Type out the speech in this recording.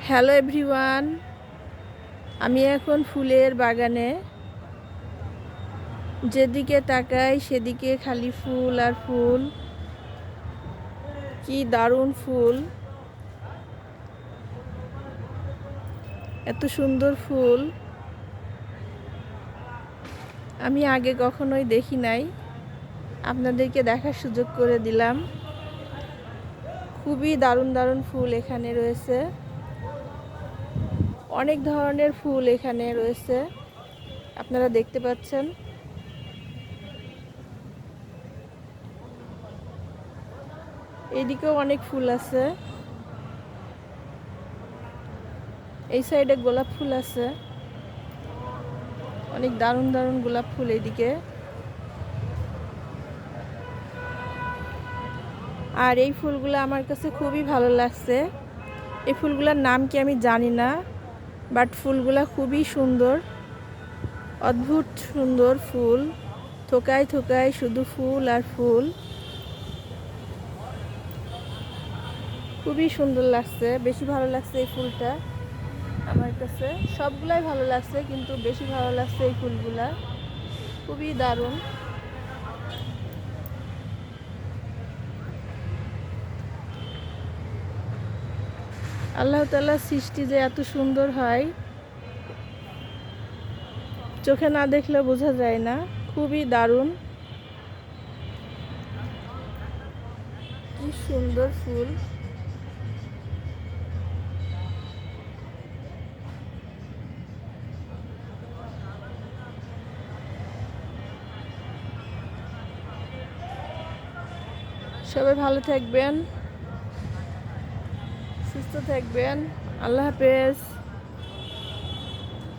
Hello everyone, আমি এখন ফুলের বাগানে। যেদিকে তাকাই সেদিকে খালি ফুল আর ফুল। কি দারুণ ফুল, এত সুন্দর ফুল আমি আগে কখনোই দেখি নাই। আপনাদেরকে দেখার সুযোগ করে দিলাম। খুবই দারুণ দারুণ ফুল এখানে রয়েছে। অনেক ধরনের ফুল এখানে রয়েছে, আপনারা দেখতে পাচ্ছেন। এদিকেও অনেক ফুল আছে, এই সাইডে গোলাপ ফুল আছে, অনেক দারুণ দারুণ গোলাপ ফুল এদিকে। আর এই ফুলগুলো আমার কাছে খুবই ভালো লাগছে। এই ফুলগুলোর নাম কি আমি জানি না, বাট ফুলগুলা খুবই সুন্দর, অদ্ভুত সুন্দর ফুল। থোকায় থোকায় শুধু ফুল আর ফুল, খুবই সুন্দর লাগছে। বেশি ভালো লাগছে এই ফুলটা আমার কাছে। সবগুলাই ভালো লাগছে, কিন্তু বেশি ভালো লাগছে এই ফুলগুলা, খুবই দারুণ। আল্লাহ তাআলার সৃষ্টি যে এত সুন্দর হয়, চোখে না দেখলে বোঝা যায় না। খুবই দারুণ, কি সুন্দর ফুল। সবাই ভালো থাকবেন, সুস্থ থাকবেন। আল্লাহ হাফেজ।